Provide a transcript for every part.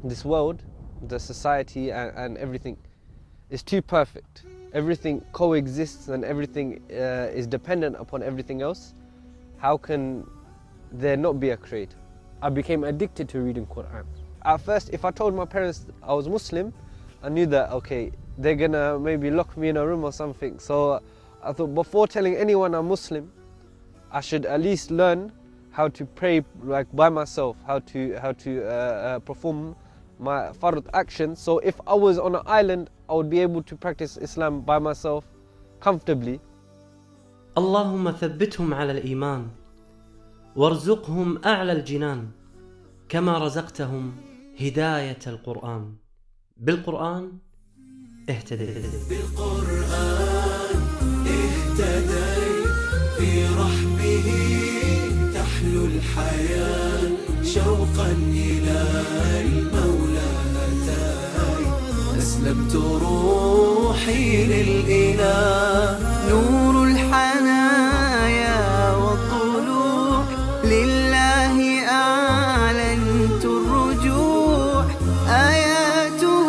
this world, the society and everything is too perfect. Everything coexists and everything is dependent upon everything else. How can there not be a creator? I became addicted to reading Quran. At first, if I told my parents I was Muslim, I knew that, okay, they're gonna maybe lock me in a room or something. So I thought before telling anyone I'm Muslim, I should at least learn how to pray like by myself, how to perform my fard actions. So if I was on an island, I would be able to practice Islam by myself comfortably. اللهم ثبتهم على الإيمان وارزقهم أعلى الجنان كما رزقتهم هداية القرآن. بالقرآن اهتديت. بالقرآن اهتديت، في رحمه تحلو الحياة، شوقا إلى المولى هتاي، أسلمت روحي للإله، نور الحنايا والطلوع، لله أعلنت الرجوع، آياته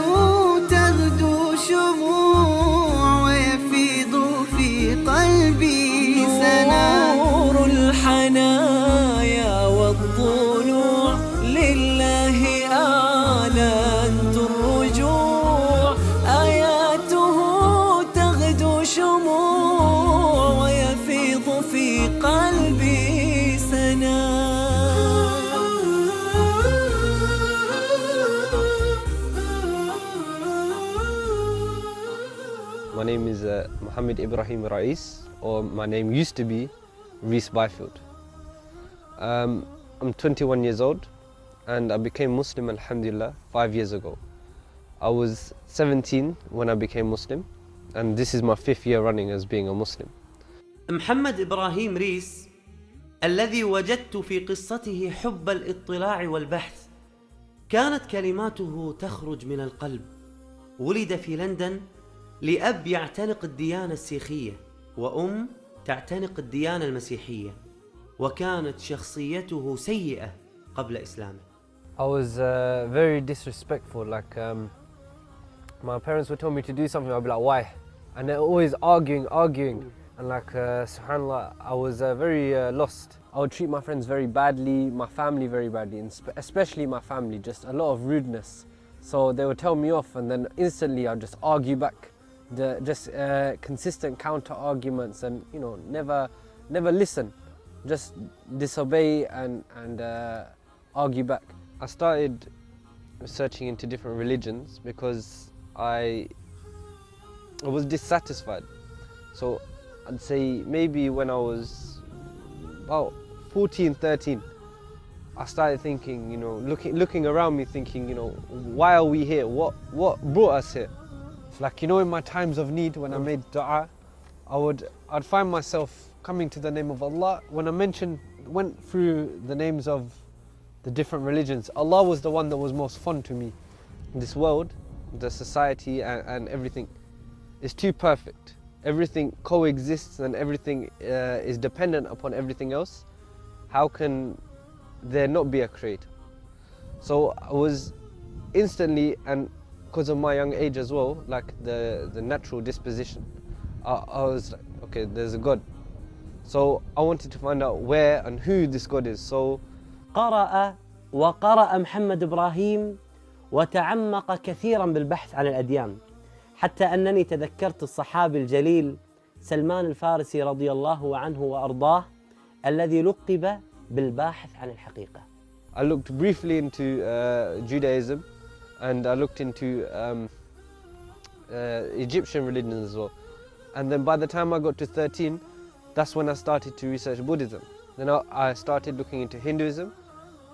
تغدو شموع ويفيض في قلبي سنا، نور الحنايا والطلوع، لله أعلنت الرجوع، آياته تغدو شموع ويفيض في قلبي سنا. My name is Muhammad Ibrahim Rais, or my name used to be Reese Byfield. I'm 21 years old and I became Muslim, alhamdulillah, 5 years ago. I was 17 when I became Muslim, and this is my 5th year running as being a Muslim. محمد إبراهيم ريس الذي وجدت في قصته حب الاطلاع والبحث، كانت كلماته تخرج من القلب. ولد في لندن لأب يعتنق الديانة السيخية وأم تعتنق الديانة المسيحية، وكانت شخصيته سيئة قبل إسلامه. I was very disrespectful, like my parents would tell me to do something, I'd be like, why? And they're always arguing, and like subhanAllah, I was very lost. I would treat my friends very badly, my family very badly, and especially my family, just a lot of rudeness. So they would tell me off and then instantly I'd just argue back. Just consistent counter arguments and, you know, never listen, just disobey and argue back. I started researching into different religions because I was dissatisfied. So I'd say maybe when I was about 14, 13, I started thinking, you know, looking around me thinking, you know, why are we here? What brought us here? Like, you know, in my times of need, when I made dua, I'd find myself coming to the name of Allah. When I went through the names of the different religions, Allah was the one that was most fun to me. This world, the society and everything is too perfect. Everything coexists and everything is dependent upon everything else. How can there not be a creator? So I was instantly, and because of my young age as well, like the natural disposition, I was like, okay, there's a God. So I wanted to find out where and who this God is. So قرأ وقرأ محمد إبراهيم وتعمق كثيرا بالبحث عن الأديان، حتى أنني تذكرت الصحابي الجليل سلمان الفارسي رضي الله عنه وأرضاه الذي لقب بالباحث عن الحقيقة. I looked briefly into Judaism, and I looked into Egyptian religions as well. And then by the time I got to 13, that's when I started to research Buddhism. Then I started looking into Hinduism,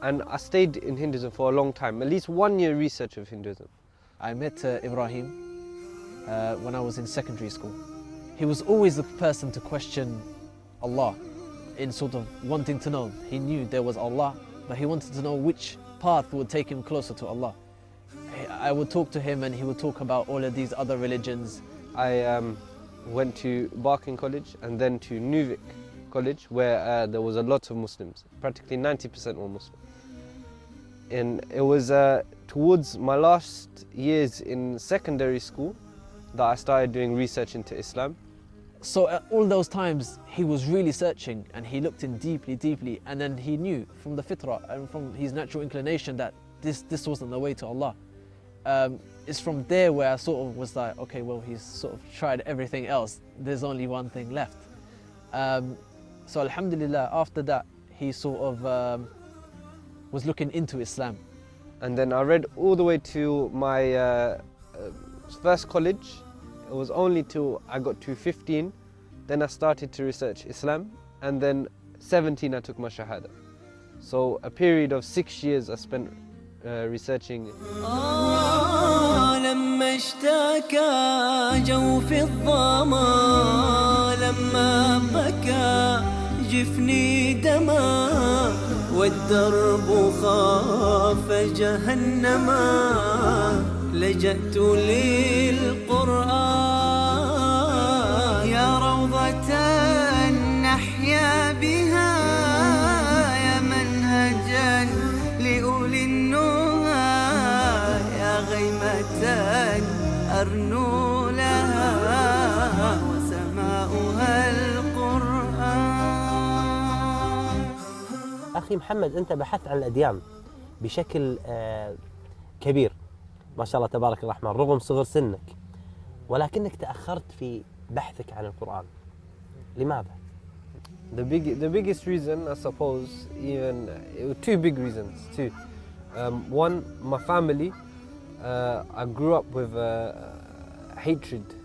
and I stayed in Hinduism for a long time, at least 1 year research of Hinduism. I met Ibrahim when I was in secondary school. He was always the person to question Allah, in sort of wanting to know. He knew there was Allah, but he wanted to know which path would take him closer to Allah. I would talk to him and he would talk about all of these other religions. I went to Barking College and then to Nuvik College, where there was a lot of Muslims. Practically 90% were Muslim. And it was towards my last years in secondary school that I started doing research into Islam. So at all those times he was really searching, and he looked in deeply, and then he knew from the fitrah and from his natural inclination that this wasn't the way to Allah. It's from there where I sort of was like, okay, well, he's sort of tried everything else, there's only one thing left. So alhamdulillah, after that he sort of was looking into Islam. And then I read all the way to my first college. It was only till I got to 15, then I started to research Islam, and then 17 I took my shahada. So a period of 6 years I spent researching. لما اشتكى جوف الظما لما بكى جفني دما والدرب خاف جهنما لجأت للقرآن يا روضة نحيا بها يا منهجا لأولي النهى يا غيمة أرنو لها وسماؤها القرآن. أخي محمد، أنت بحثت عن الأديان بشكل كبير ما شاء الله تبارك الرحمن رغم صغر سنك، ولكنك تأخرت في بحثك عن القرآن. لماذا؟ The biggest reason, I suppose, two big reasons too. One, my family. I grew up with hatred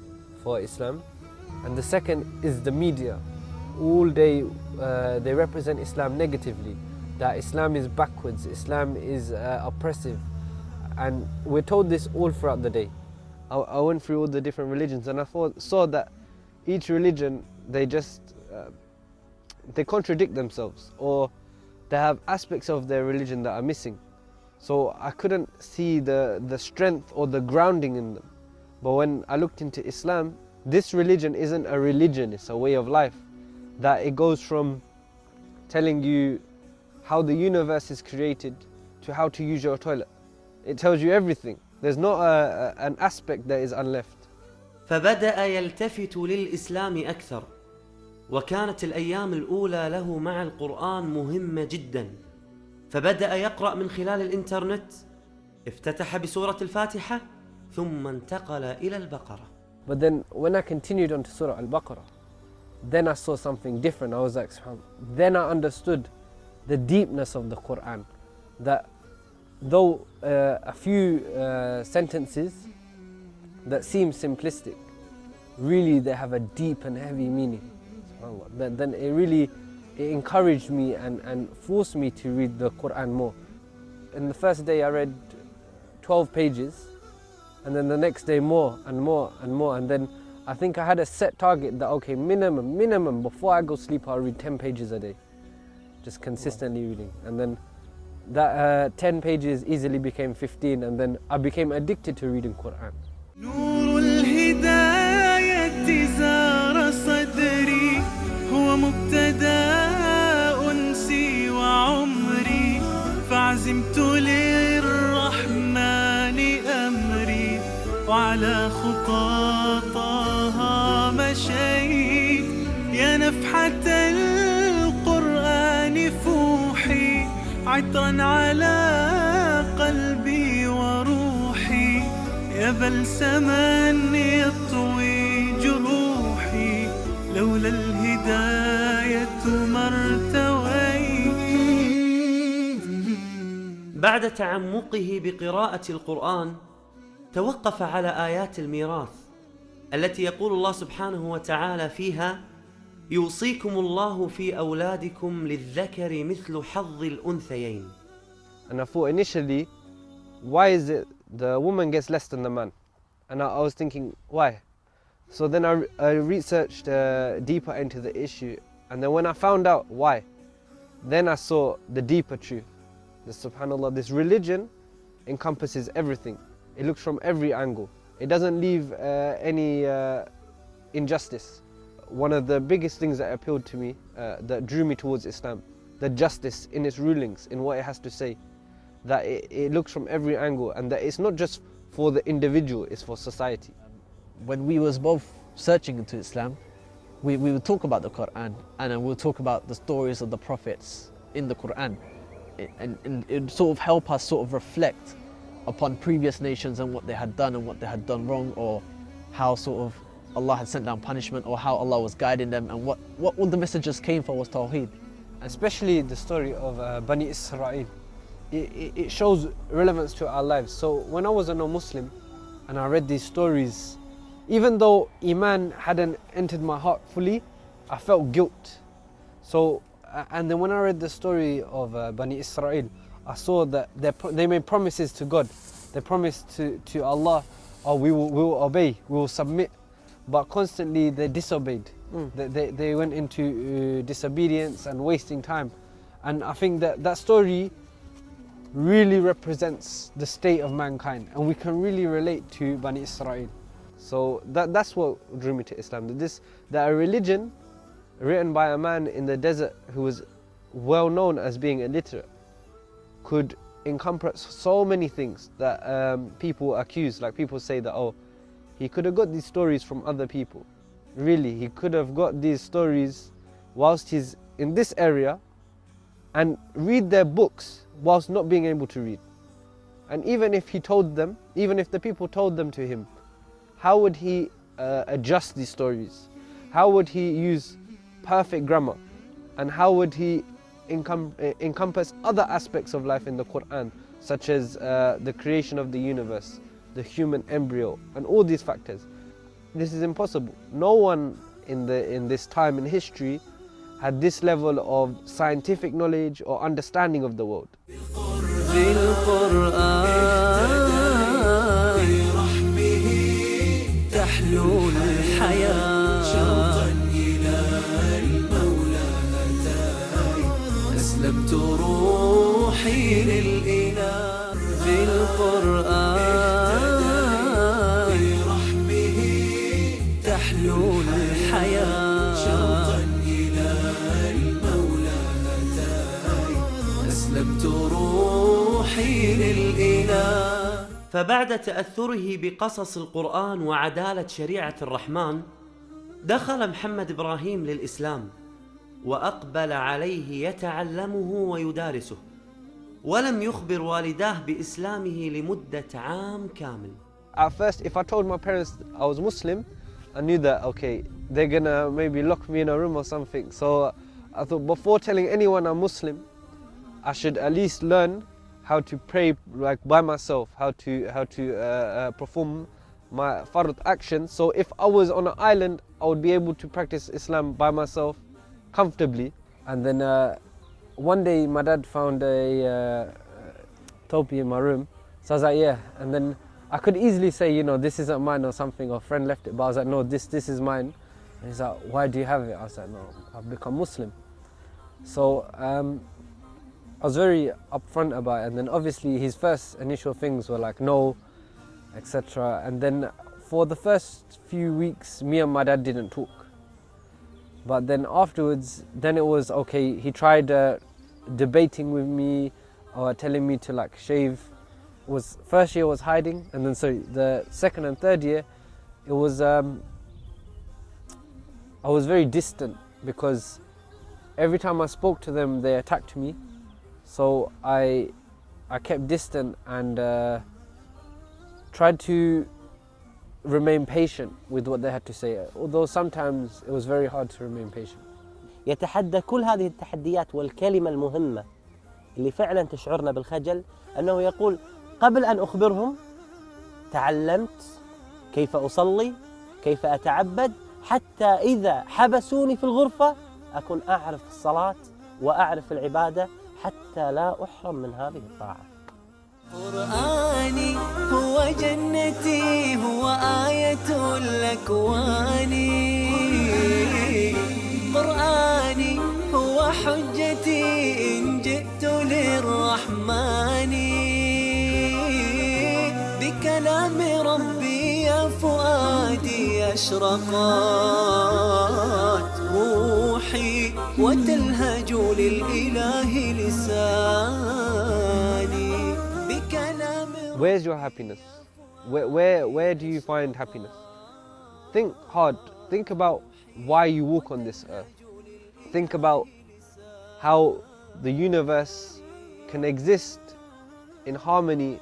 for Islam, and the second is the media. All day they represent Islam negatively, that Islam is backwards, Islam is oppressive, and we're told this all throughout the day. I went through all the different religions, and I saw that each religion, they contradict themselves, or they have aspects of their religion that are missing. So I couldn't see the strength or the grounding in them. But when I looked into Islam, this religion isn't a religion, it's a way of life. That it goes from telling you how the universe is created to how to use your toilet. It tells you everything. There's not an aspect that is unleft. فبدأ يلتفت للإسلام أكثر، وكانت الأيام الأولى له مع القرآن مهمة جدا، فبدأ يقرأ من خلال الإنترنت، افتتح بسورة الفاتحة ثم انتقل إلى البقرة. But then when I continued on to Surah Al-Baqarah, then I saw something different. I was like, then I understood the deepness of the Quran, that though a few sentences that seem simplistic, really they have a deep and heavy meaning. Then it encouraged me and forced me to read the Quran more. In the first day I read 12 pages, and then the next day more and more and more, and then I think I had a set target that, okay, minimum before I go sleep I'll read 10 pages a day, just consistently reading. And then that 10 pages easily became 15, and then I became addicted to reading Quran. نور الهداية زار صدري هو مبتدأ أنسي وعمري فعزمت للرحمن أمري وعلى خطى طه مشيت يا نفحة القرآن فوحي عطرا على قلبي وروحي يا بلسما يطوي جروحي لولا الهداية ما ارتويت. بعد تعمقه بقراءة القرآن توقف على آيات الميراث التي يقول الله سبحانه وتعالى فيها: يوصيكم الله في أولادكم للذكر مثل حظ الأنثيين. And I thought initially, why is it the woman gets less than the man? And I was thinking, why? So then I researched deeper into the issue, and then when I found out why, then I saw the deeper truth. That, subhanAllah, this religion encompasses everything. It looks from every angle. It doesn't leave any injustice. One of the biggest things that appealed to me, that drew me towards Islam, the justice in its rulings, in what it has to say. that it looks from every angle, and that it's not just for the individual, it's for society. When we was both searching into Islam, we would talk about the Quran, and we would talk about the stories of the prophets in the Quran, and it would sort of help us sort of reflect upon previous nations and what they had done and what they had done wrong, or how sort of Allah had sent down punishment, or how Allah was guiding them, and what all the messages came for was Tawheed. Especially the story of Bani Israel. It shows relevance to our lives. So when I was a non-Muslim and I read these stories, even though Iman hadn't entered my heart fully, I felt guilt. So, and then when I read the story of Bani Israel, I saw that they made promises to God. They promised to Allah, oh, we will obey, we will submit. But constantly they disobeyed. They went into disobedience and wasting time. And I think that story really represents the state of mankind, and we can really relate to Bani Israel. So that's what drew me to Islam. That a religion written by a man in the desert who was well known as being illiterate could encompass so many things that people accuse. Like people say that, oh, he could have got these stories from other people. Really, he could have got these stories whilst he's in this area and read their books whilst not being able to read. And even if he told them, even if the people told them to him, how would he adjust these stories? How would he use perfect grammar? And how would he encompass other aspects of life in the Quran, such as the creation of the universe, the human embryo, and all these factors? This is impossible. No one in this time in history had this level of scientific knowledge or understanding of the world. أسلمت روحي للإله بالقرآن برحمه تحلو الحياة شوقا إلى المولى أتاي أسلمت روحي للإله. فبعد تأثره بقصص القرآن وعدالة شريعة الرحمن، دخل محمد إبراهيم للإسلام وأقبل عليه يتعلمه ويدارسه، ولم يخبر والداه بإسلامه لمدة عام كامل. At first, if I told my parents I was Muslim, I knew that, okay, they're gonna maybe lock me in a room or something. So I thought before telling anyone I'm Muslim, I should at least learn how to pray like by myself, how to perform my fard actions. So if I was on an island, I would be able to practice Islam by myself comfortably. And then one day my dad found a topi in my room, so I was like, yeah. And then I could easily say, you know, this isn't mine or something, or a friend left it, but I was like, no, this is mine. And he's like, why do you have it? I was like, no, I've become Muslim. So I was very upfront about it, and then obviously his first initial things were like, no, etc. And then for the first few weeks, me and my dad didn't talk. But then afterwards, then it was okay. He tried debating with me or telling me to like shave. First year was hiding, and then the second and third year, it was I was very distant because every time I spoke to them, they attacked me. So I kept distant and tried to remain patient with what they had to say, although sometimes it was very hard to remain patient. يتحدى كل هذه التحديات، والكلمة المهمة اللي فعلا تشعرنا بالخجل أنه يقول قبل أن أخبرهم تعلمت كيف أصلي، كيف أتعبد، حتى إذا حبسوني في الغرفة أكون أعرف الصلاة وأعرف العبادة حتى لا أحرم من هذه الطاعة. قرآني هو جنتي، هو آية الأكوان. قرآني هو حجتي إن جئت للرحمن. بكلام ربي يا فؤادي أشرقت روحي وتلهج للإله لساني. Where's your happiness? Where do you find happiness? Think hard. Think about why you walk on this earth. Think about how the universe can exist in harmony,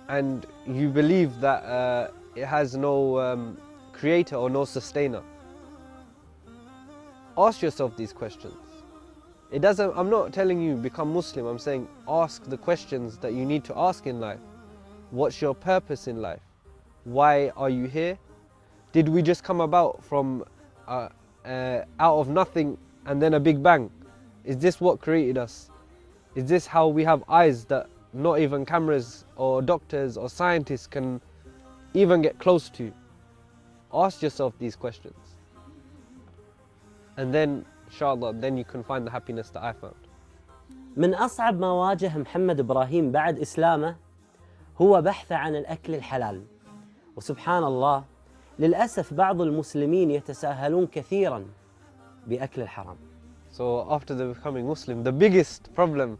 and you believe that it has no creator or no sustainer. Ask yourself these questions. I'm not telling you become Muslim, I'm saying ask the questions that you need to ask in life. What's your purpose in life? Why are you here? Did we just come about from out of nothing and then a big bang? Is this what created us? Is this how we have eyes that not even cameras or doctors or scientists can even get close to? Ask yourself these questions. And then, inshallah, then you can find the happiness that I found. من أصعب ما واجه محمد إبراهيم بعد إسلامه هو بحثه عن الأكل الحلال. وسبحان الله، للأسف بعض المسلمين يتساهلون كثيراً بأكل الحرام. So after becoming Muslim, the biggest problem,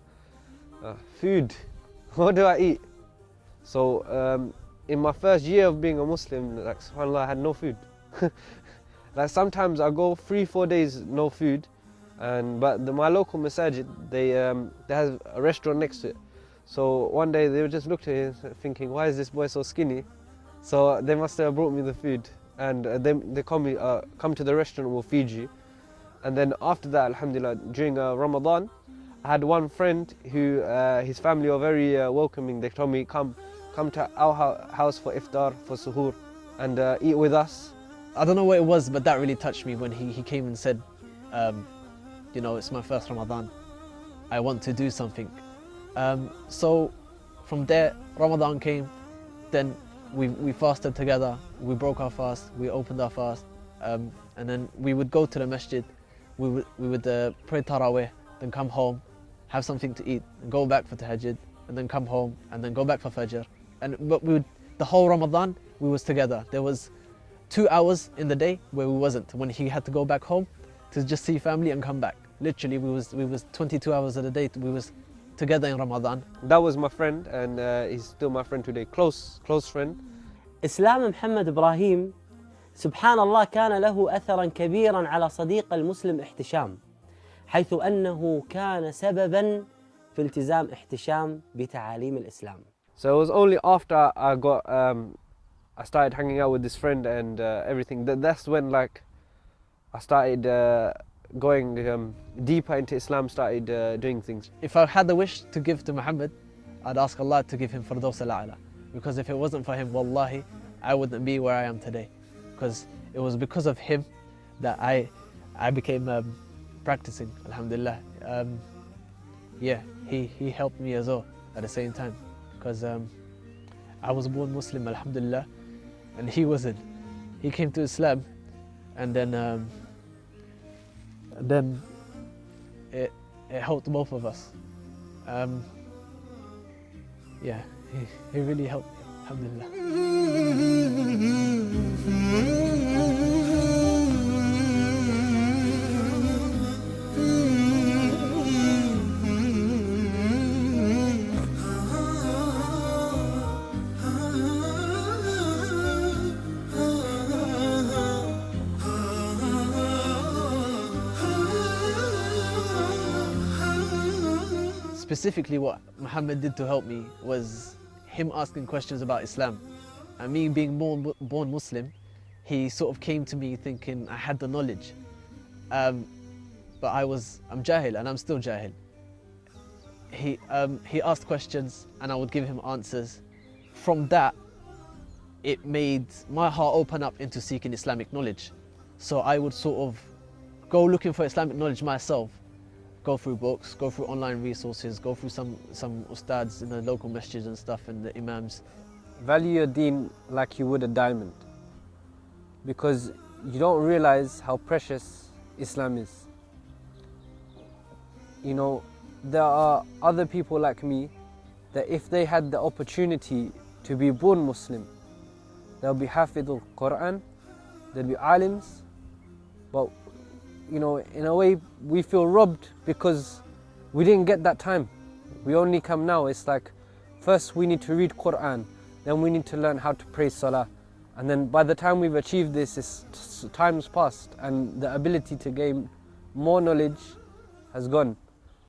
food. What do I eat? So in my first year of being a Muslim, like subhanAllah, I had no food. Like sometimes I go 3-4 days no food, but my local masajid, they have a restaurant next to it. So one day they just looked at me thinking, why is this boy so skinny? So they must have brought me the food, and they called me, come to the restaurant, we'll feed you. And then after that, alhamdulillah, during Ramadan, I had one friend who, his family were very welcoming. They told me, come to our house for iftar, for suhoor, and eat with us. I don't know what it was, but that really touched me when he came and said, you know, it's my first Ramadan. I want to do something. So from there, Ramadan came, then we fasted together, we broke our fast, we opened our fast, and then we would go to the masjid, we would pray Taraweeh, then come home, have something to eat, and go back for Tahajjud, and then come home, and then go back for Fajr. But the whole Ramadan, we was together. There was 2 hours in the day where we wasn't, when he had to go back home to just see family and come back. Literally, we was 22 hours of the day, we was together in Ramadan. That was my friend, and he's still my friend today, close friend. إسلام محمد إبراهيم سبحان الله كان له أثراً كبيراً على صديق المسلم احتشام، حيث أنه كان سبباً في التزام احتشام بتعاليم الإسلام. So it was only after I started hanging out with this friend and everything, that's when like I started going deeper into Islam, started doing things. If I had the wish to give to Muhammad, I'd ask Allah to give him Firdaus al-A'la. Because if it wasn't for him, wallahi, I wouldn't be where I am today. Because it was because of him that I became practicing, alhamdulillah. Yeah, he helped me as well at the same time. Because I was born Muslim, alhamdulillah, and he wasn't. He came to Islam, and then it helped both of us. Yeah, he really helped me, alhamdulillah. Specifically, what Muhammad did to help me was him asking questions about Islam. And me being born Muslim, he sort of came to me thinking I had the knowledge. But I'm jahil, and I'm still jahil. He asked questions and I would give him answers. From that, it made my heart open up into seeking Islamic knowledge. So I would sort of go looking for Islamic knowledge myself. Go through books, go through online resources, go through some ustads in the local masjids and stuff, and the imams. Value your deen like you would a diamond, because you don't realize how precious Islam is. You know, there are other people like me that if they had the opportunity to be born Muslim, they'll be hafidul Qur'an, they'll be alims, but you know, in a way we feel robbed because we didn't get that time. We only come now. It's like first we need to read Quran, then we need to learn how to pray Salah. And then by the time we've achieved this, time's passed and the ability to gain more knowledge has gone.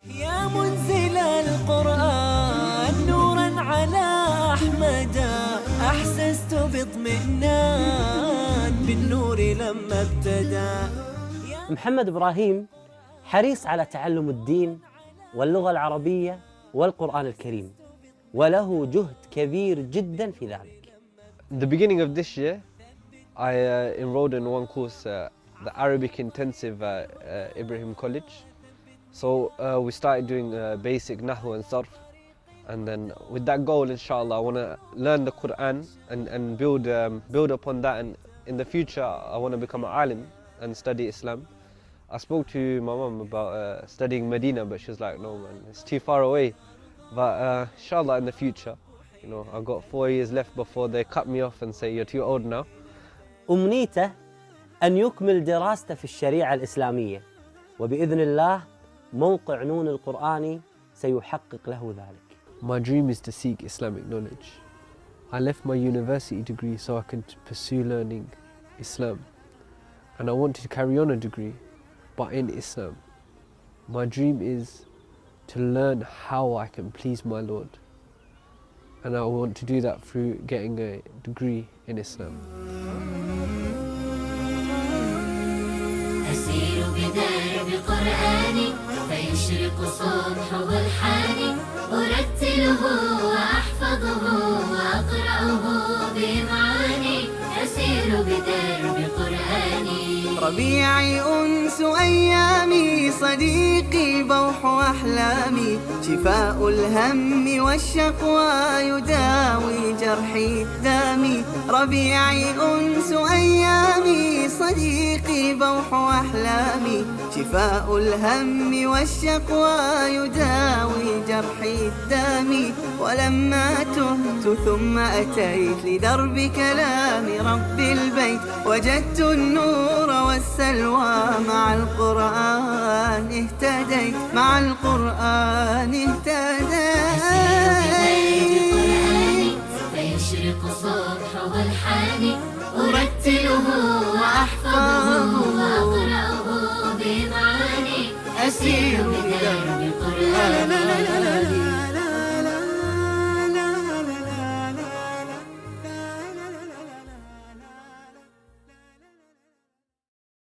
يا منزل القرآن نورا على أحمد أحسست باطمئنان بالنور لما ابتدى. محمد إبراهيم حريص على تعلم الدين واللغة العربية والقرآن الكريم، وله جهد كبير جدا في ذلك. The beginning of this year, I enrolled in one course, the Arabic Intensive Ibrahim College. So we started doing basic Nahu and Sarf, and then with that goal, inshallah, I want to learn the Quran and build upon that, and in the future I want to become an alim and study Islam. I spoke to my mum about studying Medina, but she was like, no man, it's too far away. But inshallah in the future, you know, I've got 4 years left before they cut me off and say you're too old now. أمنيته أن يكمل دراسته في الشريعة الإسلامية، وبإذن الله موقع نون القرآني سيحقق له ذلك. My dream is to seek Islamic knowledge. I left my university degree so I can pursue learning Islam, and I want to carry on a degree, but in Islam. My dream is to learn how I can please my Lord, and I want to do that through getting a degree in Islam. أسير بدرب قرآني فيشرق صبحه الحاني أرتله وأحفظه وأقرأه بمعاني أسير بدرب قرآني ربيعي أنس أيامي صديقي بوح أحلامي شفاء الهم والشقوى يداوي جرحي دامي ربيعي أنس أيامي صديقي بوح أحلامي شفاء الهم والشقوى يداوي جرحي دامي ولما تهت ثم أتيت لدرب كلام رب البيت وجدت النور والسلوى مع القرآن اهتديت مع القرآن اهتديت فيشرق صبحه الحاني أرتله وأحفظه وأقرأه بمعاني أسير بدرب قرآني